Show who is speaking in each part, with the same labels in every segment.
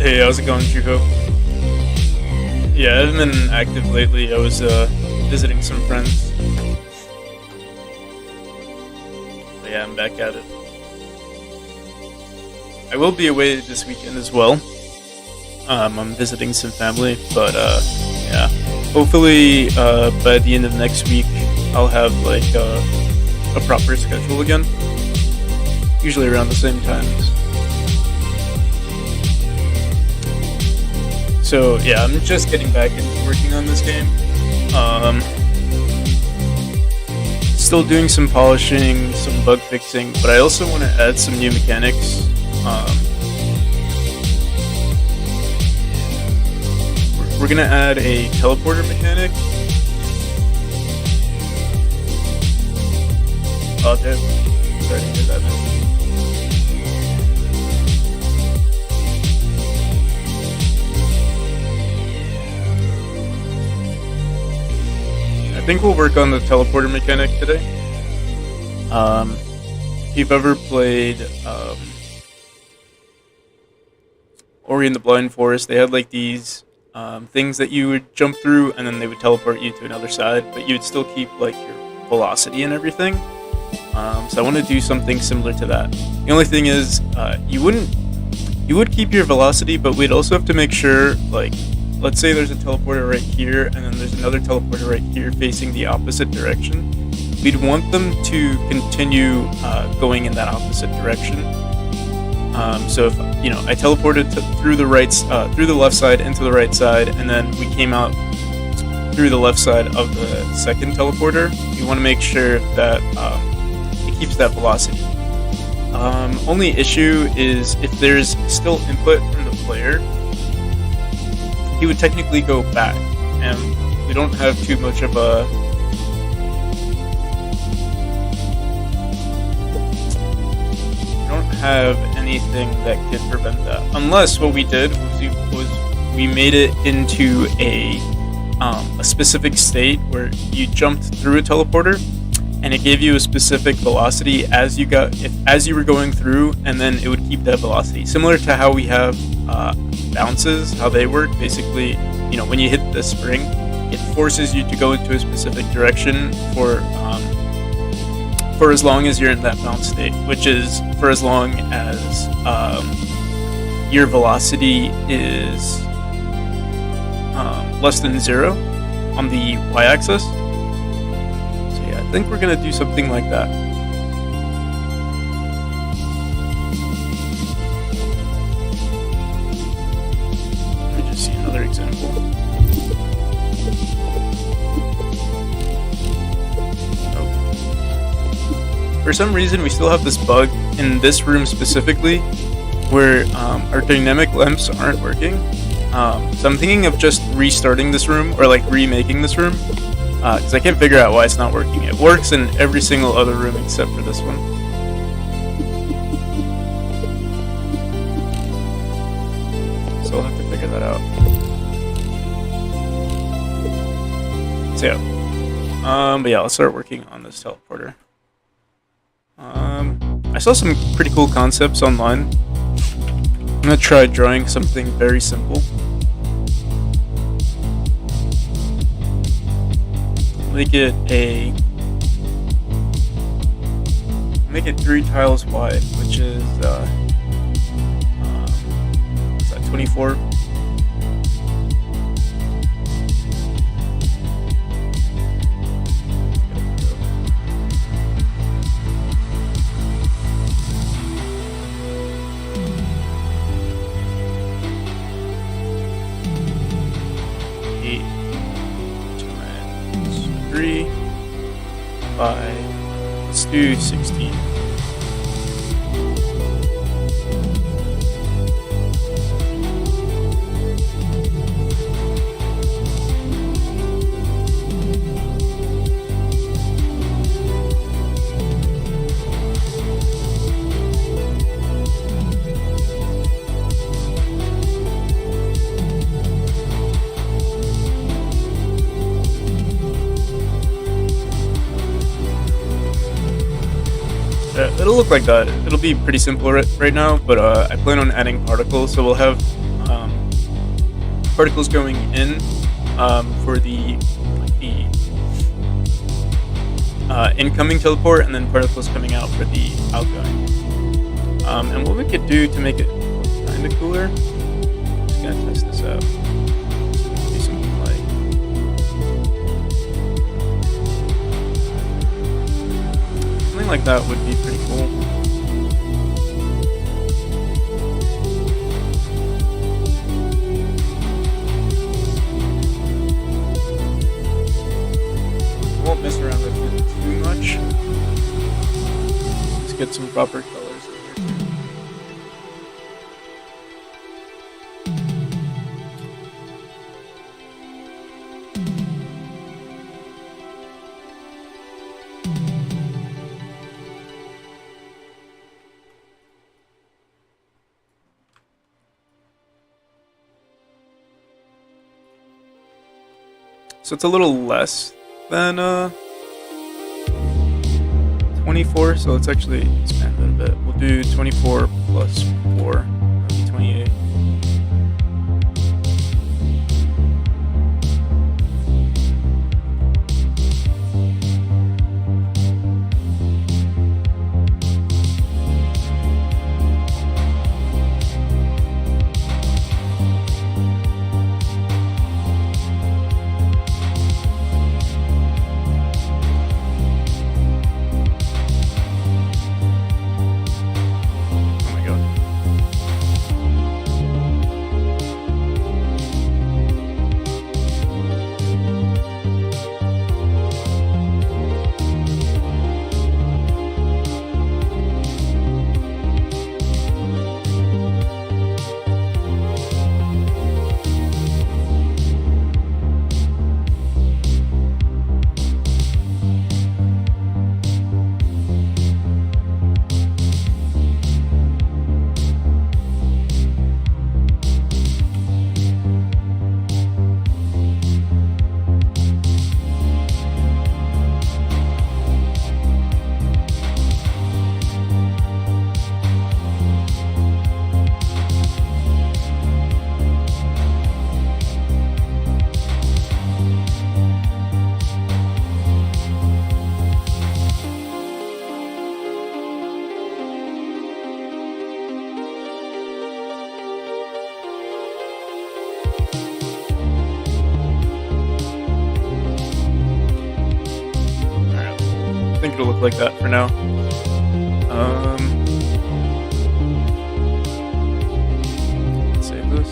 Speaker 1: Hey, how's it going, Juho? Yeah, I haven't been active lately. I was visiting some friends. But yeah, I'm back at it. I will be away this weekend as well. I'm visiting some family, but yeah. Hopefully, by the end of next week, I'll have like a proper schedule again. Usually around the same times. So yeah, I'm just getting back into working on this game. Still doing some polishing, some bug fixing, but I also want to add some new mechanics. We're gonna add a teleporter mechanic. Oh, damn. Sorry to hear that, man. I think we'll work on the teleporter mechanic today. If you've ever played Ori and the Blind Forest, they had like these things that you would jump through and then they would teleport you to another side, but you would still keep like your velocity and everything. So I want to do something similar to that. The only thing is, you would keep your velocity, but we'd also have to make sure, like, let's say there's a teleporter right here, and then there's another teleporter right here facing the opposite direction. We'd want them to continue going in that opposite direction. So if I teleported through the left side into the right side, and then we came out through the left side of the second teleporter, you want to make sure that it keeps that velocity. Only issue is if there's still input from the player, he would technically go back, and we don't have too much of a have anything that could prevent that, unless what we did was we made it into a specific state where you jumped through a teleporter and it gave you a specific velocity as you were going through, and then it would keep that velocity, similar to how we have bounces, how they work. Basically, when you hit the spring, it forces you to go into a specific direction for as long as you're in that bounce state, which is for as long as your velocity is less than 0 on the y-axis. So yeah, I think we're gonna do something like that. Let me just see another example. For some reason, we still have this bug in this room specifically, where our dynamic lamps aren't working. So I'm thinking of just restarting this room, or like remaking this room, because I can't figure out why it's not working. It works in every single other room except for this one. So I'll have to figure that out. So yeah. But yeah, I'll start working on this teleporter. I saw some pretty cool concepts online. I'm gonna try drawing something very simple. Make it 3 tiles wide, which is what's that, 24? Let's do 16. It'll look like that. It'll be pretty simple right now, but I plan on adding particles, so we'll have um, particles going in for the incoming teleport, and then particles coming out for the outgoing. And what we could do to make it kind of cooler, just gonna test this out. Do something like that would be pretty cool. Won't mess around with it too much. Let's get some proper colors in here too. So it's a little less than 24, so let's actually expand that a bit. We'll do 24 plus 4, that'll be 28. I think it'll look like that for now. Let's save this.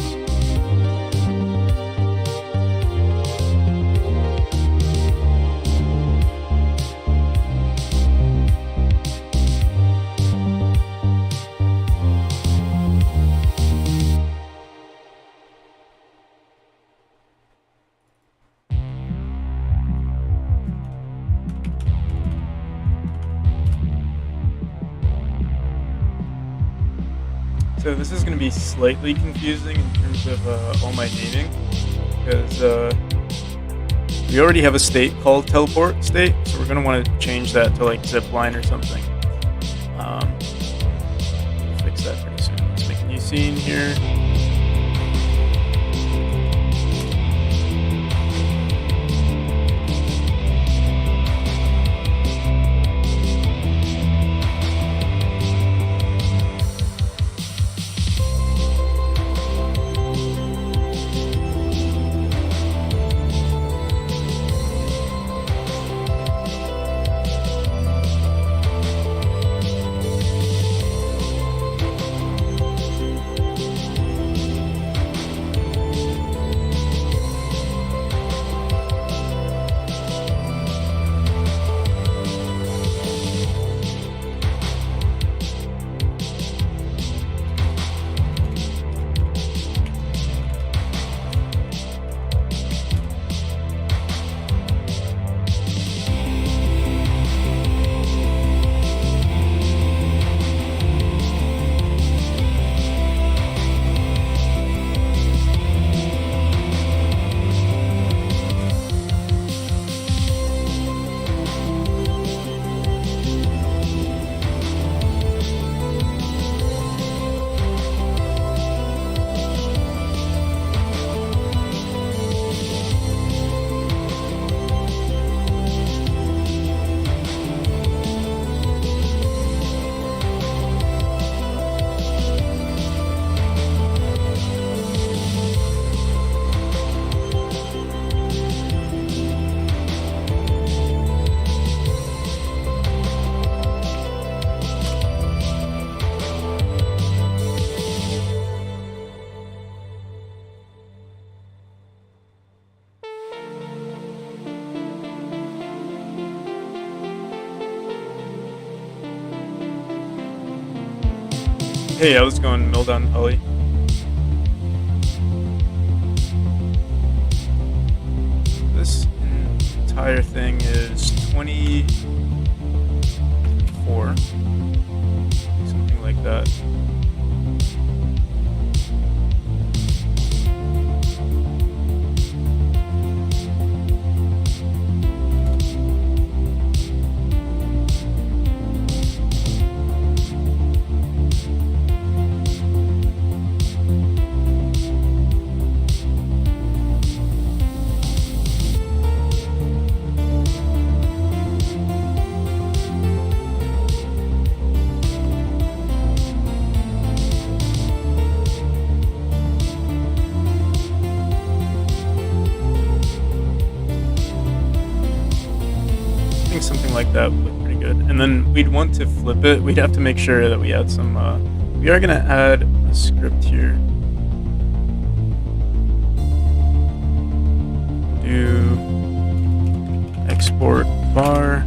Speaker 1: So this is going to be slightly confusing in terms of all my naming, because we already have a state called teleport state, so we're going to want to change that to like zipline or something. We'll fix that pretty soon. Let's make a new scene here. Hey, how's it going, Mildon Polly? This entire thing is 24, something like that. Something like that would look pretty good. And then we'd want to flip it. We'd have to make sure that we add some, we are going to add a script here. Do export var.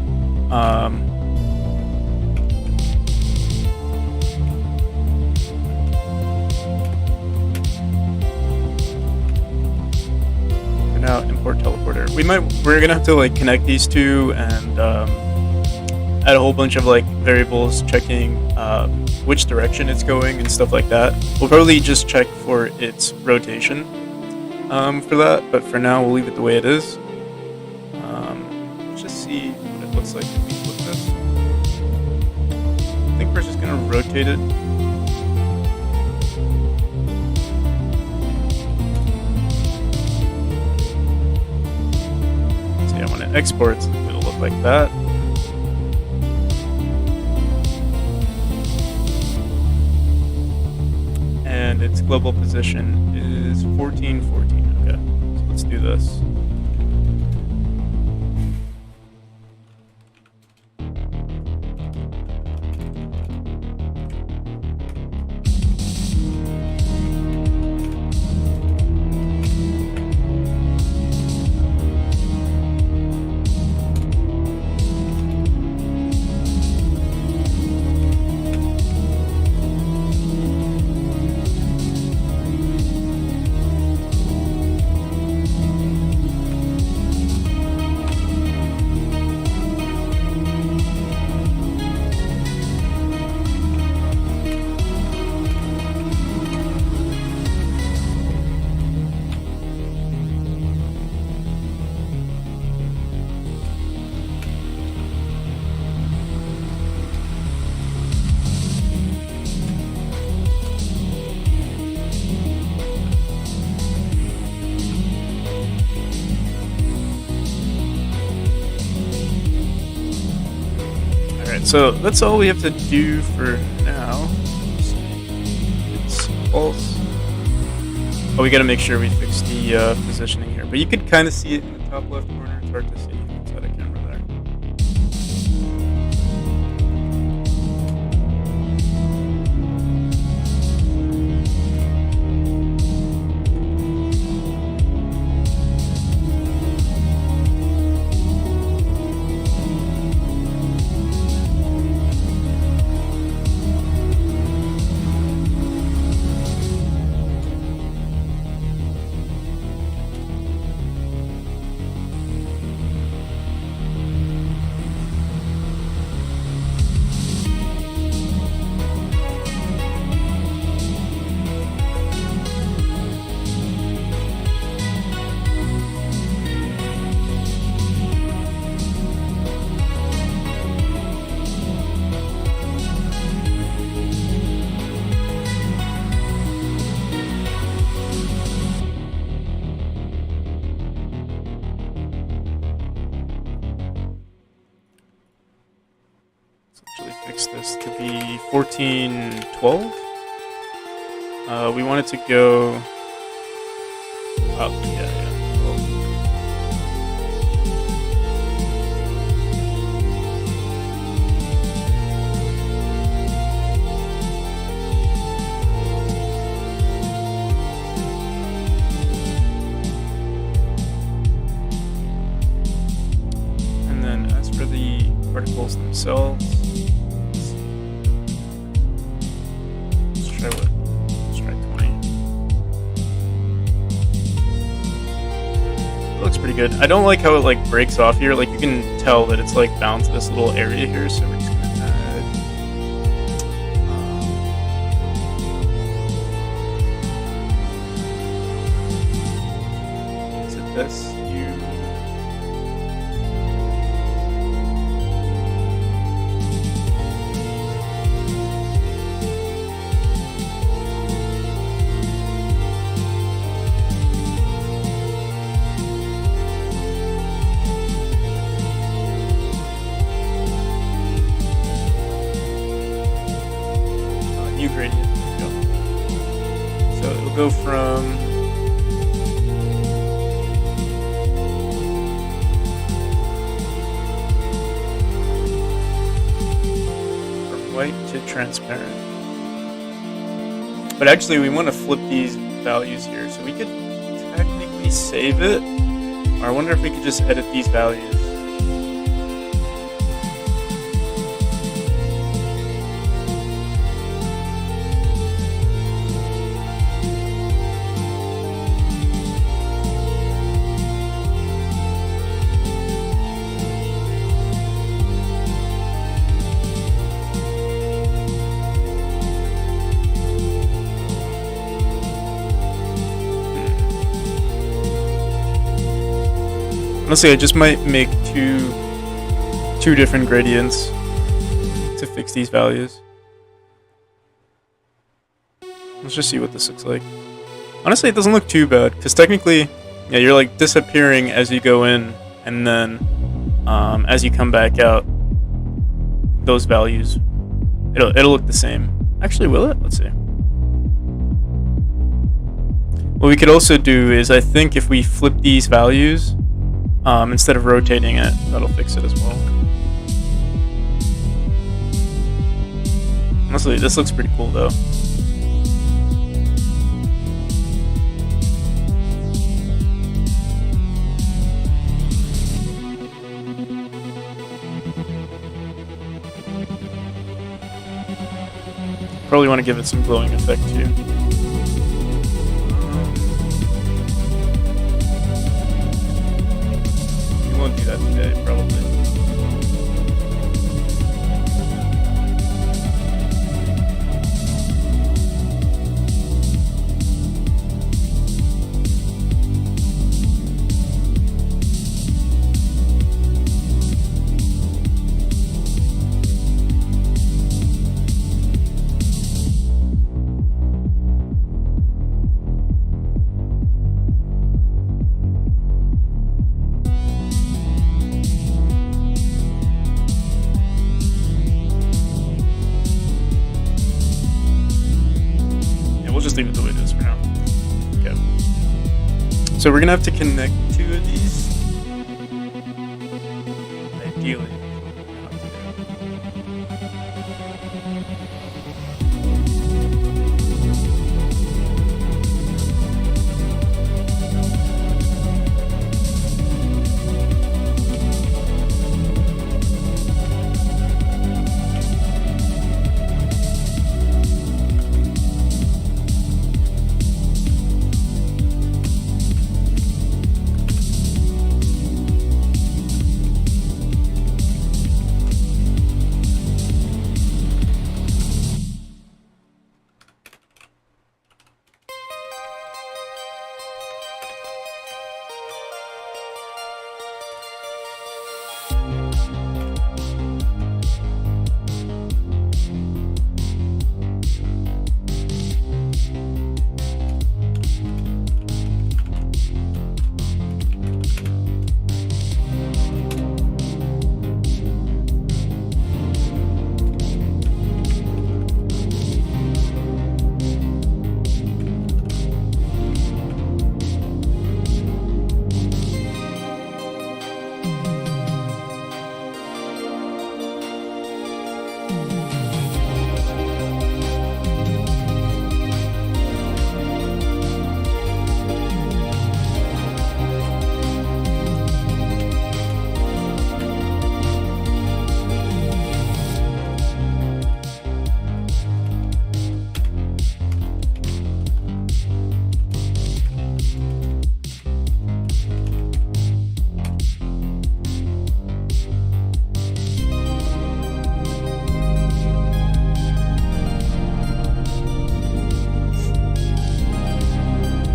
Speaker 1: Now import teleporter. We're gonna have to like connect these two and add a whole bunch of like variables checking which direction it's going and stuff like that. We'll probably just check for its rotation for that, but for now we'll leave it the way it is. Let's just see what it looks like if we flip this. I think we're just gonna rotate it. When it exports, it'll look like that. And its global position is 1414. Okay, so let's do this. So that's all we have to do for now. It's false. Oh, we gotta make sure we fix the positioning here. But you could kind of see it in the top left corner. It's hard to see inside a camera there. Fix this to be 1412. We want it to go up. Yeah. 12. And then as for the particles themselves, pretty good. I don't like how it like breaks off here. Like you can tell that it's like bound to this little area here. So we're just gonna add. Is it this? New gradient. There we go. So it'll go from white to transparent. But actually we want to flip these values here, so we could technically save it. Or I wonder if we could just edit these values. Honestly, I just might make two different gradients to fix these values. Let's just see what this looks like. Honestly, it doesn't look too bad, because technically, yeah, you're like disappearing as you go in, and then as you come back out, those values, it'll look the same. Actually, will it? Let's see. What we could also do is, I think if we flip these values, instead of rotating it, that'll fix it as well. Honestly, this looks pretty cool though. Probably want to give it some glowing effect too. We won't do that today, probably. Just leave it the way it is for now. Okay. So we're gonna have to connect two of these. Ideally.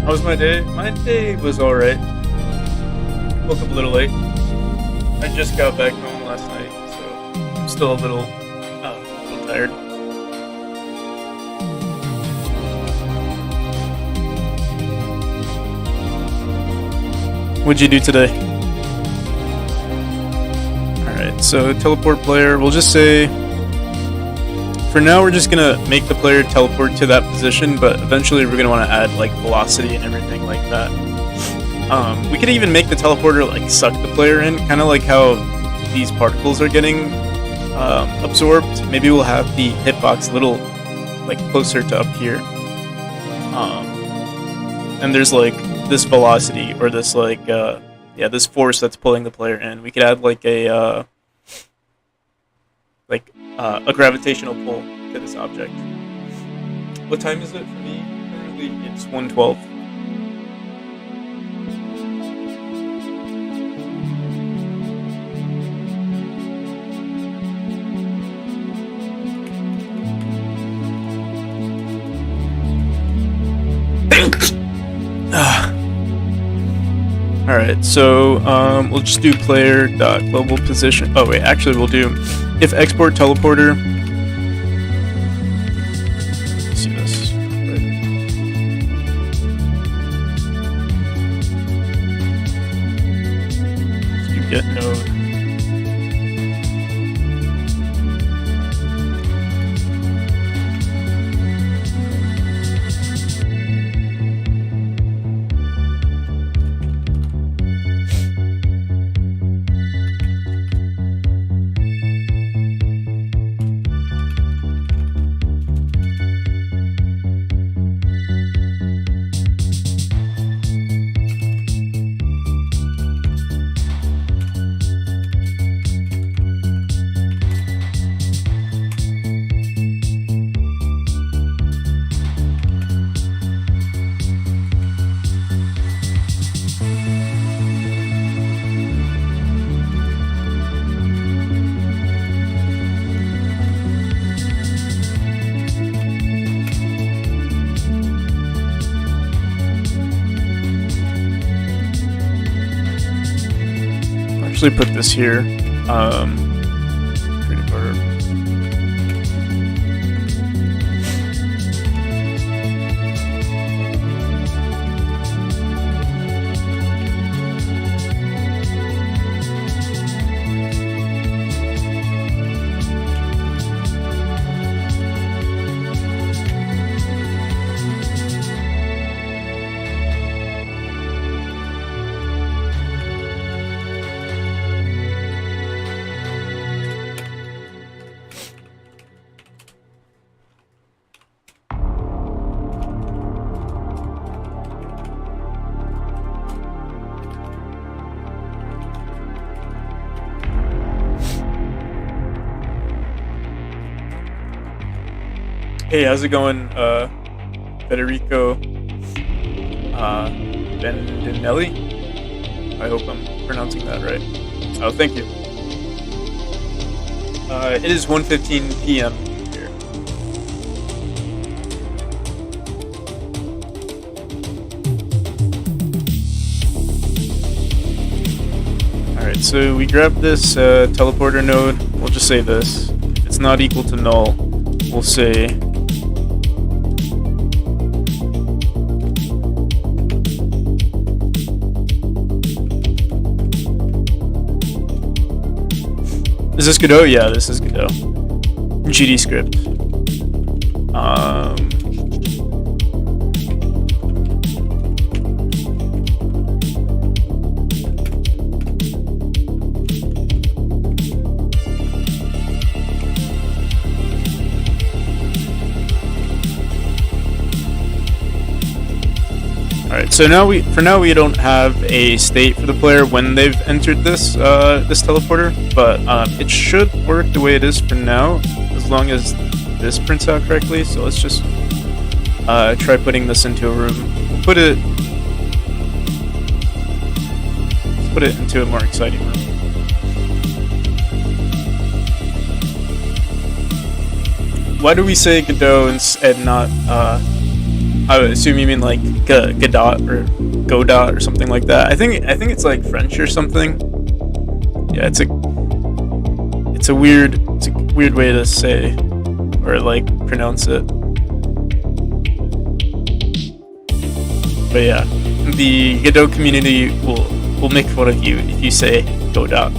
Speaker 1: How was my day? My day was alright. Woke up a little late. I just got back home last night, so I'm still a little tired. What'd you do today? Alright, so teleport player, we'll just say... For now, we're just gonna make the player teleport to that position, but eventually we're gonna want to add, like, velocity and everything like that. We could even make the teleporter, like, suck the player in, kind of like how these particles are getting absorbed. Maybe we'll have the hitbox a little, like, closer to up here. And there's, like, this velocity, or this, like, this force that's pulling the player in. We could add, like, a gravitational pull to this object. What time is it for me? Currently, it's 1:12. Alright, so we'll just do player.global position. Oh wait, actually we'll do if export teleporter. Let's see this. Let's do get node. Actually put this here. Creative order. Hey, how's it going, Federico Bendinelli? I hope I'm pronouncing that right. Oh, thank you. It is 1:15 p.m. here. Alright, so we grab this teleporter node. We'll just say this. If it's not equal to null, we'll say is this Godot? Yeah, this is Godot. GD script. Alright, so now we don't have a state for the player when they've entered this this teleporter, but it should work the way it is for now, as long as this prints out correctly. So let's just try putting this into a room. We'll put it into a more exciting room. Why do we say Godot and not I would assume you mean like godot or godot or something like that. I think it's like French or something. Yeah, it's a weird way to say or like pronounce it. But yeah, the Godot community will make fun of you if you say godot.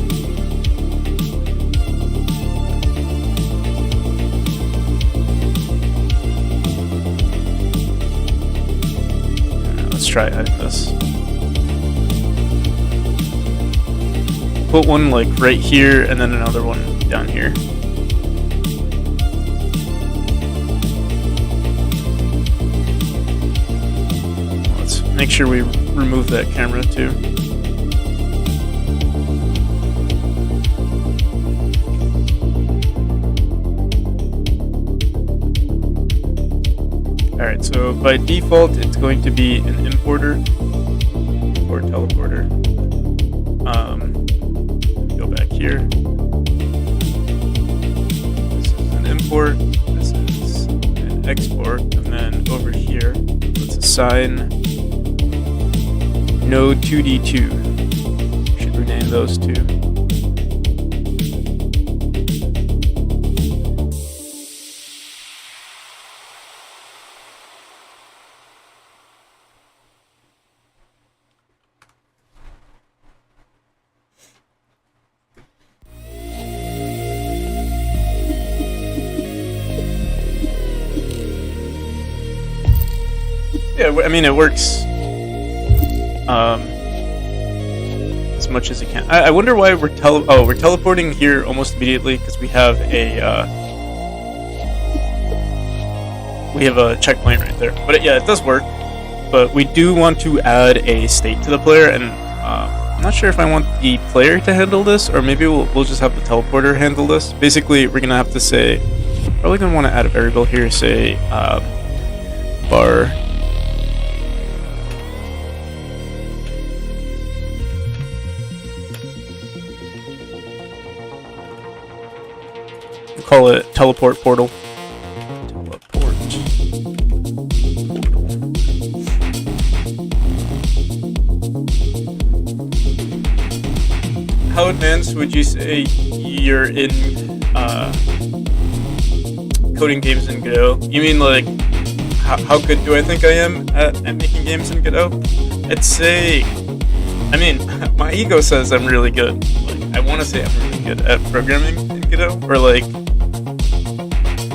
Speaker 1: Let's try adding this. Put one like right here and then another one down here. Let's make sure we remove that camera too. Alright, so by default it's going to be an importer or teleporter. Go back here. This is an import, this is an export, and then over here let's assign node 2d2. Should rename those two. Yeah, I mean, it works as much as it can. I wonder why we're teleporting here almost immediately because we have a checkpoint right there. But yeah, it does work. But we do want to add a state to the player, and I'm not sure if I want the player to handle this, or maybe we'll just have the teleporter handle this. Basically, we're gonna have to say, probably gonna want to add a variable here, say bar. Call it teleport portal. Teleport portal. How advanced would you say you're in coding games in Godot? You mean like how good do I think I am at making games in Godot? I'd say, I mean, my ego says I'm really good. Like, I want to say I'm really good at programming in Godot, or like.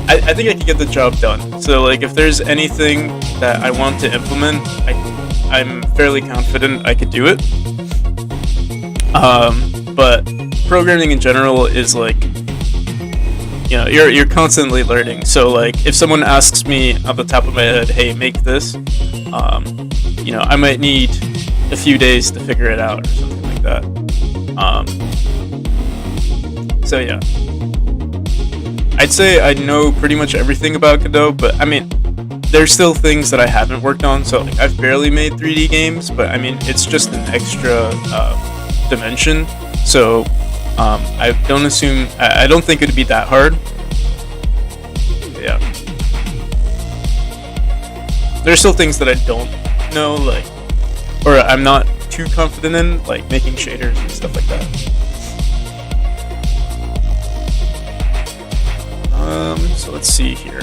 Speaker 1: I think I can get the job done. So like if there's anything that I want to implement, I'm fairly confident I could do it. But programming in general is like, you know, you're constantly learning. So like if someone asks me off the top of my head, hey, make this, you know, I might need a few days to figure it out or something like that. So yeah. I'd say I know pretty much everything about Godot, but I mean, there's still things that I haven't worked on. So like, I've barely made 3D games, but I mean, it's just an extra dimension. So I don't think it'd be that hard. Yeah. There's still things that I don't know, like, or I'm not too confident in, like making shaders and stuff like that. So let's see here.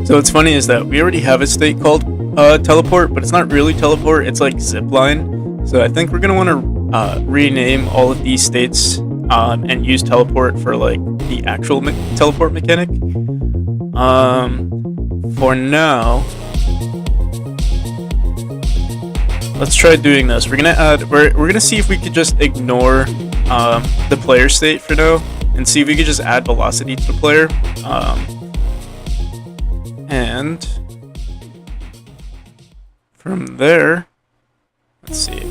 Speaker 1: So what's funny is that we already have a state called teleport, but it's not really teleport, it's like zipline. So I think we're going to want to rename all of these states and use teleport for like the actual teleport mechanic. For now, let's try doing this. We're gonna see if we could just ignore the player state for now, and see if we could just add velocity to the player. And from there, let's see.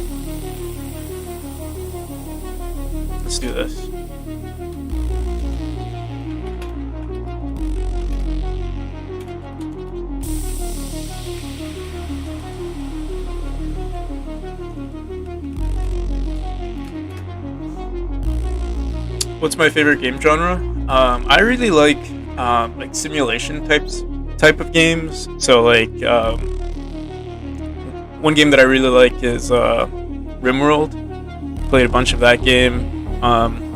Speaker 1: Let's do this. What's my favorite game genre? I really like simulation type of games. So one game that I really like is RimWorld. Played a bunch of that game.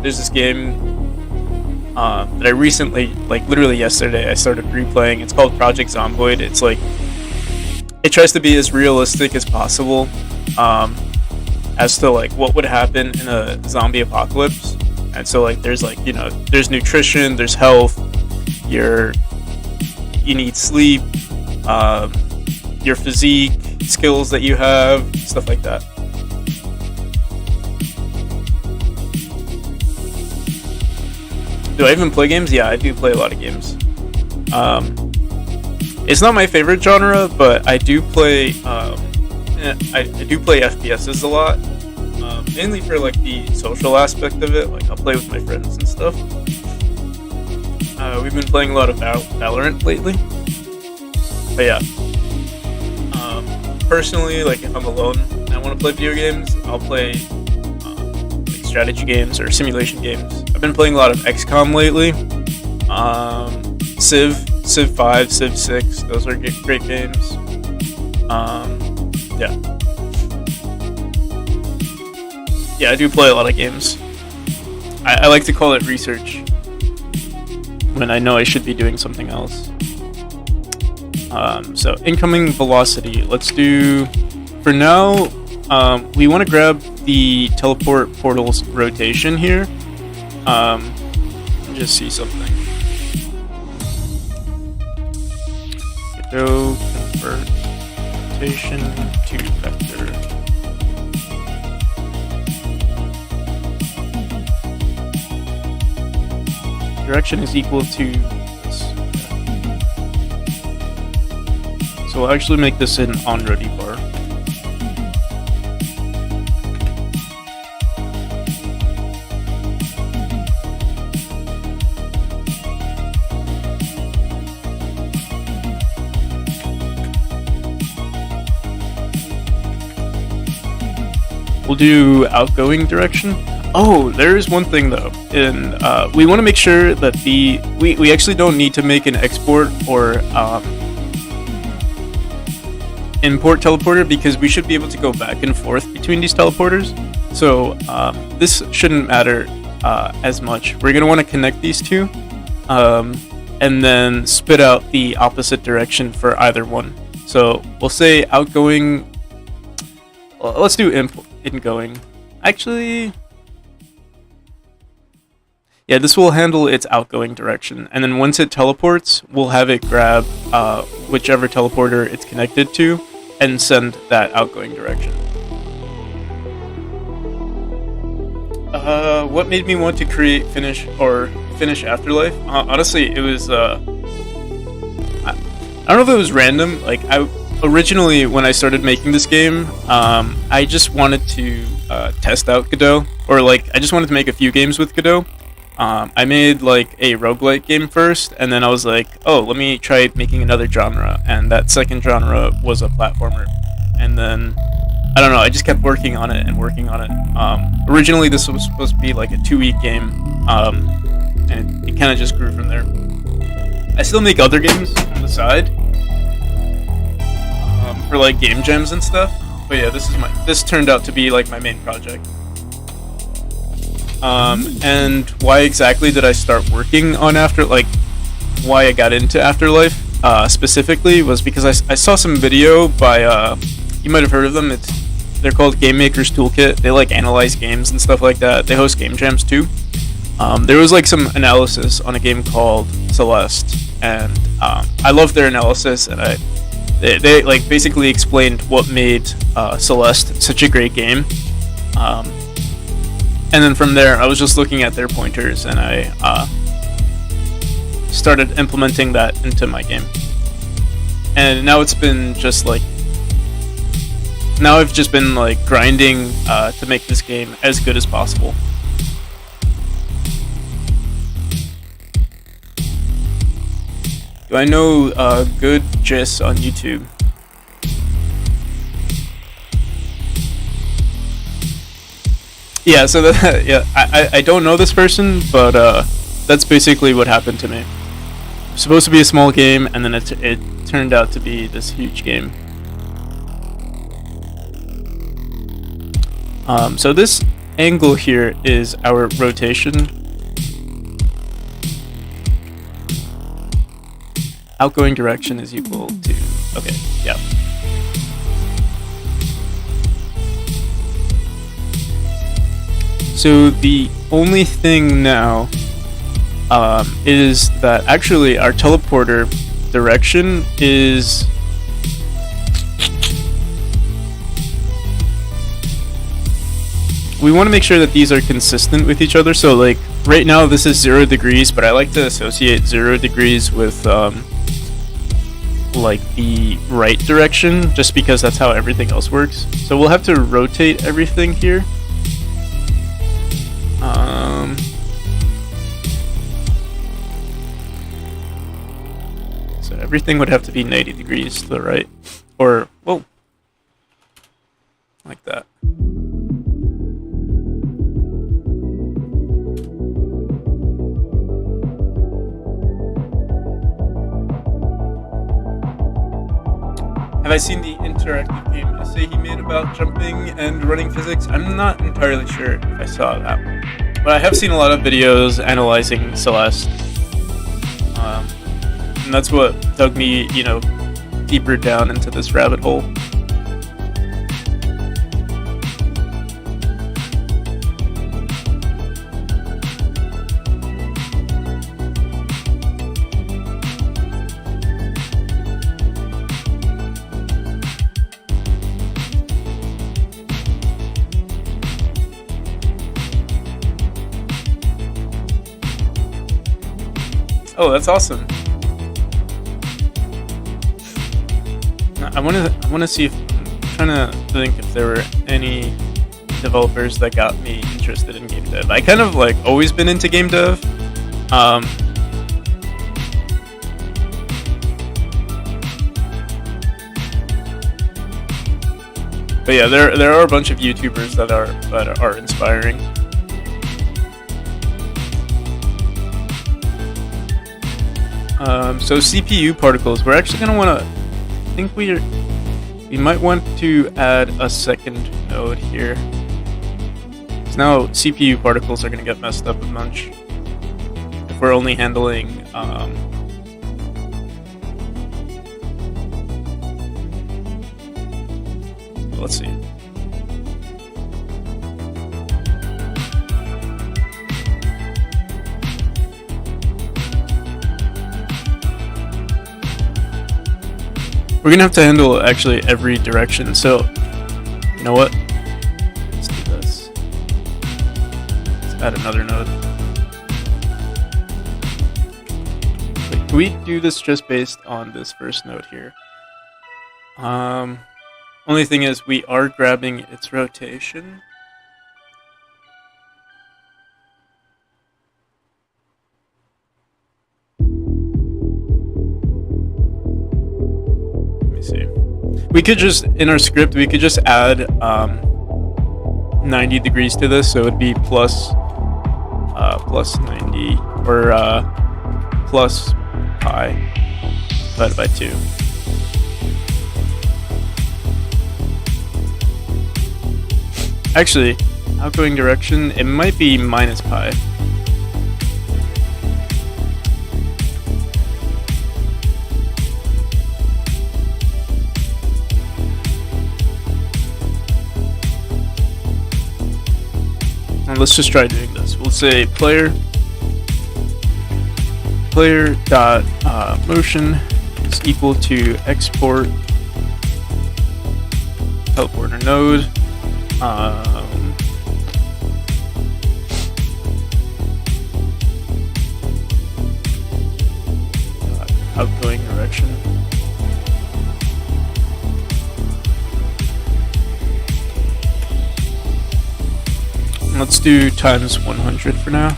Speaker 1: There's this game that I recently, like literally yesterday, I started replaying. It's called Project Zomboid. It's like it tries to be as realistic as possible as to like what would happen in a zombie apocalypse. And so like there's there's nutrition, there's health, you need sleep, your physique, skills that you have, stuff like that. Do I even play games? Yeah, I do play a lot of games. It's not my favorite genre, but I do play. I do play FPSs a lot, mainly for like the social aspect of it. Like I'll play with my friends and stuff. We've been playing a lot of Valorant lately. But yeah, personally, like if I'm alone and I want to play video games, I'll play like strategy games or simulation games. I've been playing a lot of XCOM lately. Civ 5, Civ 6, those are great games. Yeah. Yeah, I do play a lot of games. I like to call it research when I know I should be doing something else. So incoming velocity, let's do, for now, we want to grab the teleport portal's rotation here. Just see something. Go convert rotation to vector. Direction is equal to this. So we'll actually make this an on-ready bar. We'll do outgoing direction. Oh, there is one thing though, and we want to make sure that we actually don't need to make an export or import teleporter, because we should be able to go back and forth between these teleporters. So this shouldn't matter as much. We're gonna want to connect these two, and then spit out the opposite direction for either one. So we'll say outgoing. Let's do ingoing. Actually, yeah, this will handle its outgoing direction, and then once it teleports, we'll have it grab whichever teleporter it's connected to and send that outgoing direction. What made me want to finish Afterlife? Honestly, it was I don't know if it was random. Like originally, when I started making this game, I just wanted to test out Godot, or like I just wanted to make a few games with Godot. I made like a roguelike game first, and then I was like, oh, let me try making another genre, and that second genre was a platformer. And then I don't know, I just kept working on it. Originally, this was supposed to be like a 2-week game, and it kind of just grew from there. I still make other games on the side. For like game jams and stuff, but yeah, this turned out to be like my main project. And why exactly did I start working on why I got into Afterlife specifically was because I saw some video by you might have heard of them. They're called Game Maker's Toolkit. They like analyze games and stuff like that. They host game jams too. There was like some analysis on a game called Celeste, and I loved their analysis, and they like basically explained what made Celeste such a great game. And then from there, I was just looking at their pointers, and I started implementing that into my game. And now it's been just like, now I've just been like grinding to make this game as good as possible. Do I know good gist on YouTube? Yeah, so that, yeah, I don't know this person, but that's basically what happened to me. It was supposed to be a small game, and then it turned out to be this huge game. So this angle here is our rotation. Outgoing direction is equal to, okay, yeah. So the only thing now is that actually our teleporter direction is we want to make sure that these are consistent with each other. So like right now this is 0 degrees, but I like to associate 0 degrees with like the right direction, just because that's how everything else works. So we'll have to rotate everything here. So everything would have to be 90 degrees to the right, or whoa, like that. Have I seen the interactive game essay he made about jumping and running physics? I'm not entirely sure if I saw that one. But I have seen a lot of videos analyzing Celeste. And that's what dug me, deeper down into this rabbit hole. Oh, that's awesome. I want to see if I'm trying to think if there were any developers that got me interested in game dev. I kind of like always been into game dev. But yeah, there are a bunch of YouTubers that are inspiring. So CPU particles, we're actually gonna want to. I think we might want to add a second node here. So now CPU particles are gonna get messed up a bunch if we're only handling. Let's see. We're gonna have to handle actually every direction, so you know what? Let's do this. Let's add another node. Wait, can we do this just based on this first node here? Only thing is we are grabbing its rotation. We could just, in our script, we could just add 90 degrees to this, so it would be plus 90, or plus pi divided by 2. Actually, outgoing direction, it might be minus pi. Let's just try doing this. We'll say player dot motion is equal to export teleporter node outgoing direction. Let's do times 100 for now.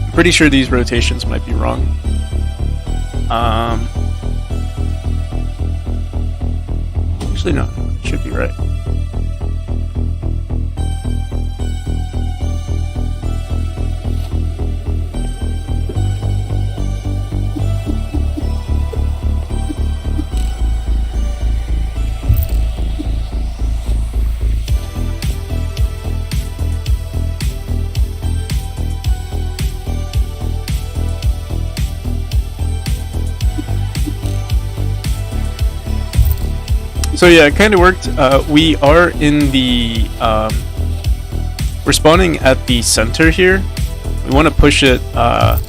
Speaker 1: I'm pretty sure these rotations might be wrong. Actually, no, it should be right. So yeah, it kind of worked. We are in the we're spawning at the center here. We want to push it a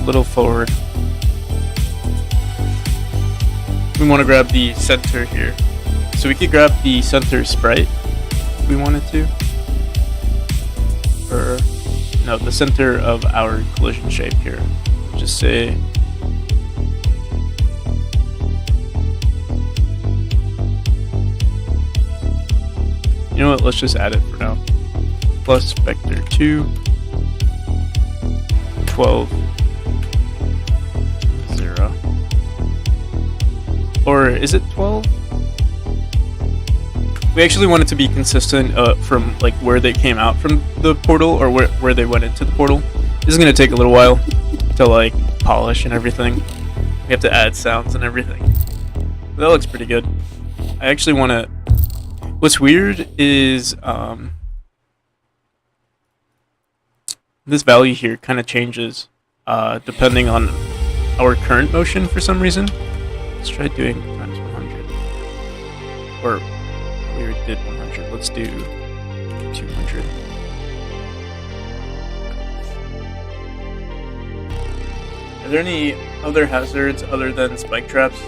Speaker 1: little forward. We want to grab the center here, so we could grab the center sprite if we wanted to, or no, the center of our collision shape here. Just say. You know what, let's just add it for now. Plus vector 2, 12, 0. Or is it 12? We actually want it to be consistent from like where they came out from the portal, or where they went into the portal. This is going to take a little while to like polish and everything. We have to add sounds and everything. But that looks pretty good. I actually want to. What's weird is this value here kind of changes depending on our current motion for some reason. Let's try doing times 100. Or we already did 100. Let's do 200. Are there any other hazards other than spike traps?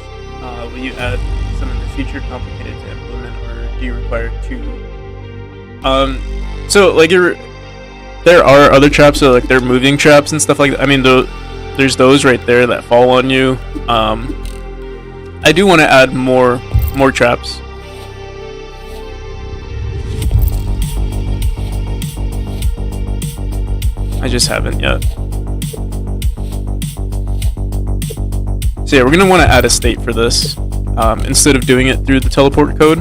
Speaker 1: Will you add some in the future complicated to implement, or do you require two? So like there are other traps, so like they're moving traps and stuff like that. I mean, there's those right there that fall on you. I do want to add more traps. I just haven't yet. So yeah, we're going to want to add a state for this, instead of doing it through the teleport code.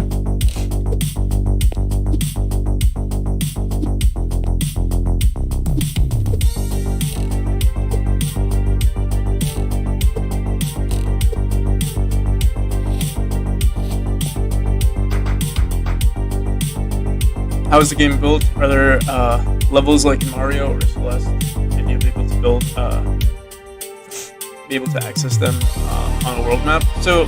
Speaker 1: How is the game built? Are there levels like in Mario or Celeste, and you'll be able to build be able to access them on a world map? So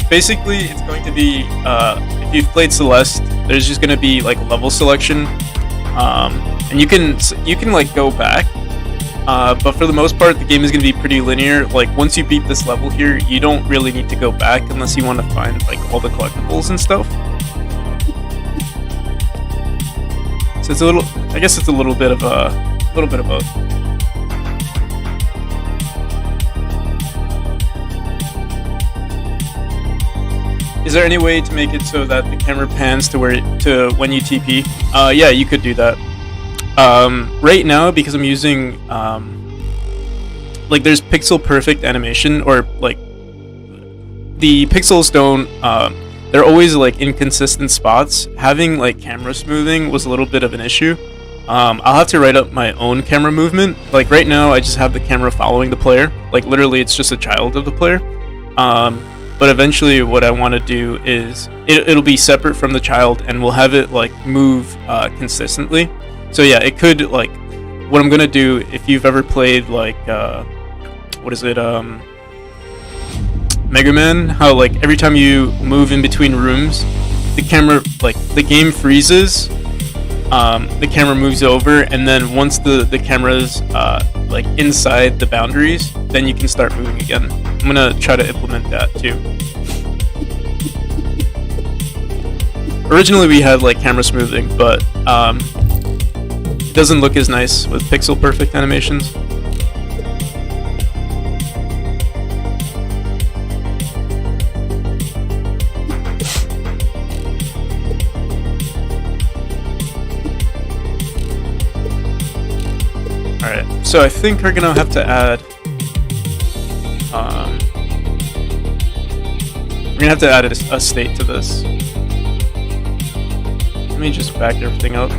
Speaker 1: basically it's going to be, if you've played Celeste, there's just going to be like level selection, and you can like go back, but for the most part the game is going to be pretty linear. Like once you beat this level here, you don't really need to go back unless you want to find like all the collectibles and stuff. So it's a little, I guess it's a little bit of both. Is there any way to make it so that the camera pans to when you TP? Yeah, you could do that. Right now, because I'm using like there's pixel perfect animation, or like the pixels don't. They're always like inconsistent spots. Having like camera smoothing was a little bit of an issue. I'll have to write up my own camera movement. Like right now, I just have the camera following the player. Like literally, it's just a child of the player. But eventually what I want to do is it'll be separate from the child, and we'll have it like move consistently. So yeah, it could like, what I'm gonna do, if you've ever played like what is it, Mega Man, how like every time you move in between rooms, the camera, like the game freezes, the camera moves over, and then once the camera's like inside the boundaries, then you can start moving again. I'm gonna try to implement that too. Originally we had like camera smoothing, but it doesn't look as nice with pixel perfect animations. Alright, so I think we're gonna have to add We're gonna have to add a state to this. Let me just back everything up.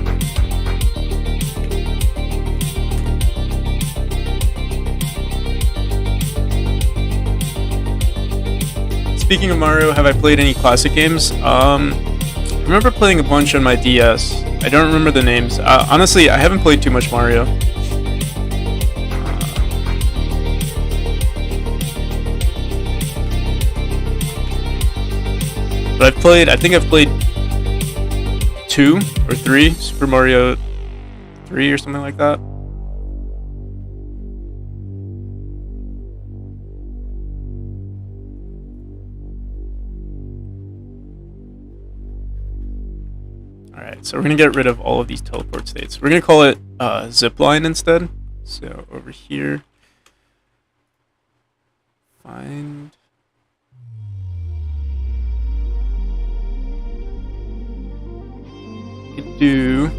Speaker 1: Speaking of Mario, have I played any classic games? I remember playing a bunch on my DS. I don't remember the names. Honestly, I haven't played too much Mario. But I think I've played 2 or 3, Super Mario 3 or something like that. Alright, so we're going to get rid of all of these teleport states. We're going to call it zipline instead. So over here, find... could do...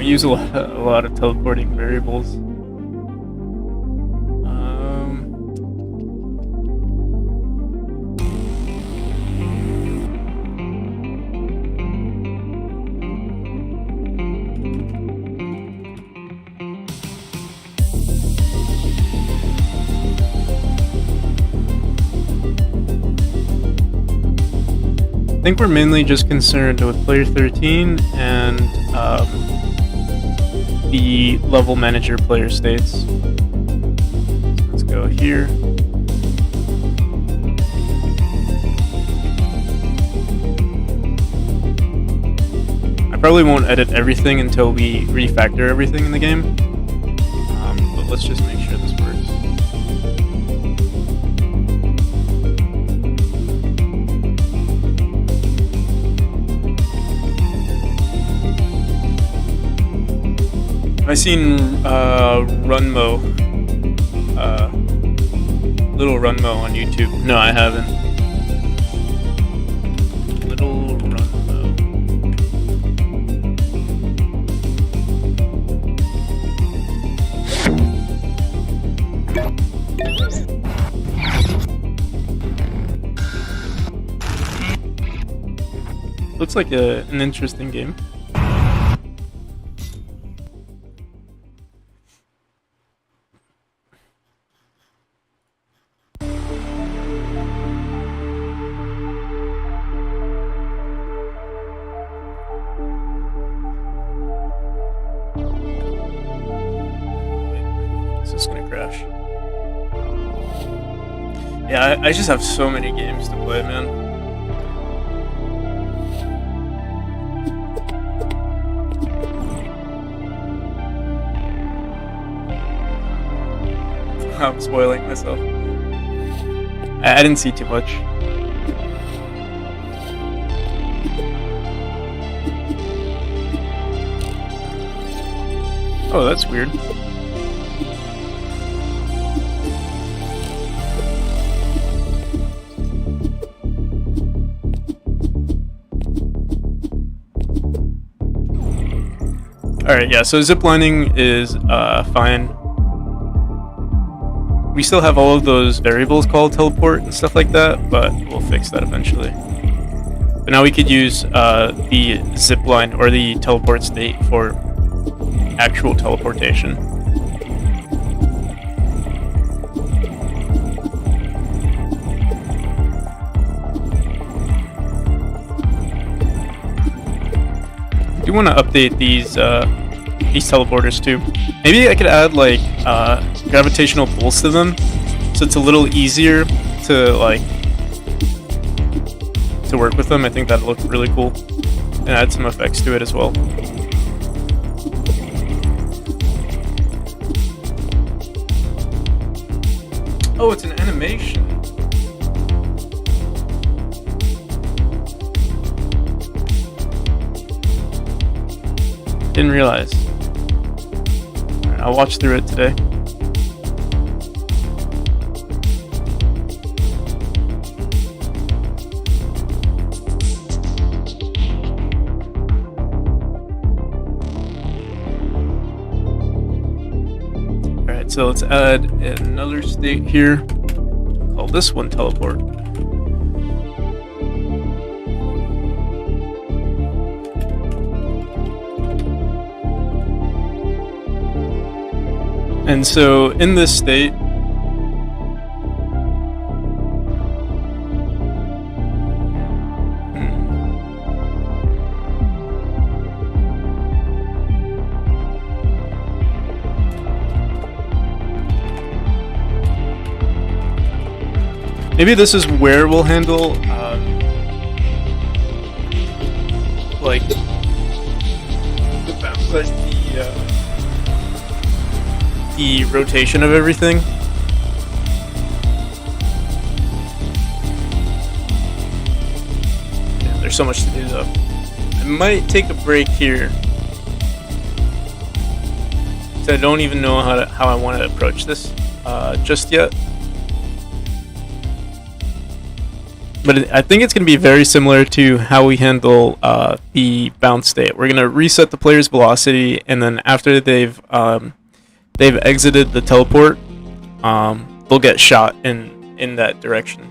Speaker 1: we use a lot of teleporting variables. I think we're mainly just concerned with player 13 and the level manager player states. So let's go here. I probably won't edit everything until we refactor everything in the game, but let's just make sure this works. I've seen Runmo, Little Runmo on YouTube. No, I haven't. Little Runmo. Looks like an interesting game. much. Yeah, I just have so many games to play, man. I'm spoiling myself. I didn't see too much. Oh, that's weird. Alright, yeah, so ziplining is fine. We still have all of those variables called teleport and stuff like that, but we'll fix that eventually. But now we could use the zipline or the teleport state for actual teleportation. I do want to update these teleporters too. Maybe I could add like gravitational pulls to them, so it's a little easier to work with them. I think that'd look really cool, and add some effects to it as well. Oh, it's an animation. Didn't realize. Alright, I'll watch through it today. Alright, so let's add another state here. Call this one teleport. And so in this state, maybe this is where we'll handle like the rotation of everything. Yeah, there's so much to do though. I might take a break here, so I don't even know how I want to approach this just yet. But I think it's going to be very similar to how we handle the bounce state. We're going to reset the player's velocity, and then after they've exited the teleport, they'll get shot in that direction.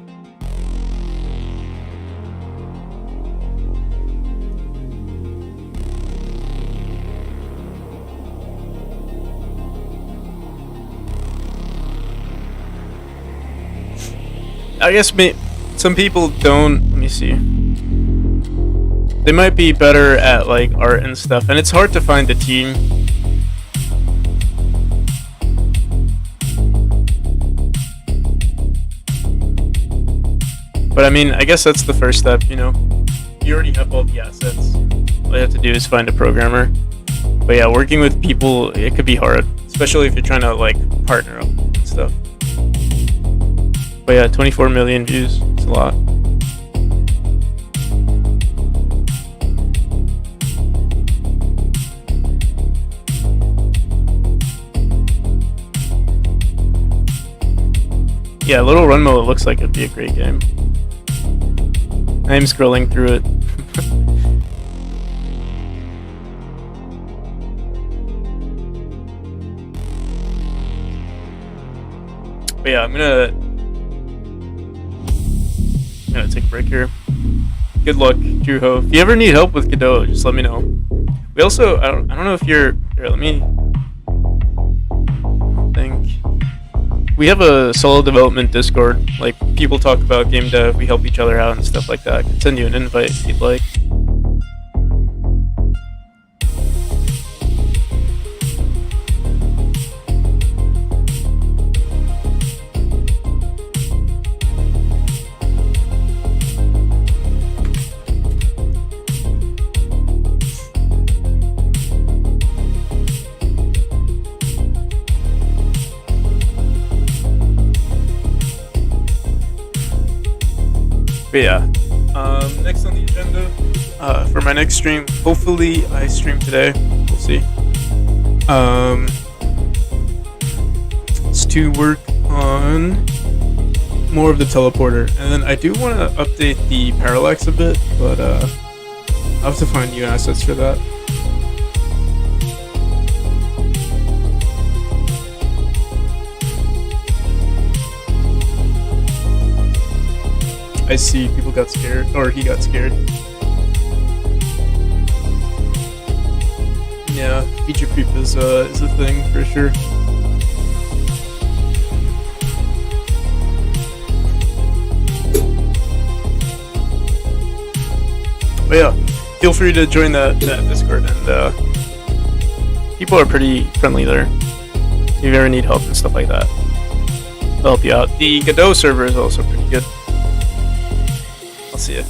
Speaker 1: I guess some people don't. Let me see. They might be better at like art and stuff, and it's hard to find a team. But I mean, I guess that's the first step, you know. You already have all the assets. All you have to do is find a programmer. But yeah, working with people, it could be hard, especially if you're trying to like partner up and stuff. But yeah, 24 million views. It's a lot. Yeah, Little Run Mode looks like it'd be a great game. I'm scrolling through it. But yeah, I'm gonna take a break here. Good luck, Juho. If you ever need help with Godot, just let me know. We also, I don't know if you're here. Let me think. We have a solo development Discord. Like, people talk about game dev, we help each other out and stuff like that. I can send you an invite if you'd like. But yeah, next on the agenda for my next stream, hopefully I stream today. We'll see. It's to work on more of the teleporter, and then I do want to update the parallax a bit, but I'll have to find new assets for that. I see people got scared, or he got scared. Yeah, feature creep is a thing for sure. But yeah, feel free to join that Discord, and people are pretty friendly there. If you ever need help and stuff like that, they'll help you out. The Godot server is also pretty good. I'll see you.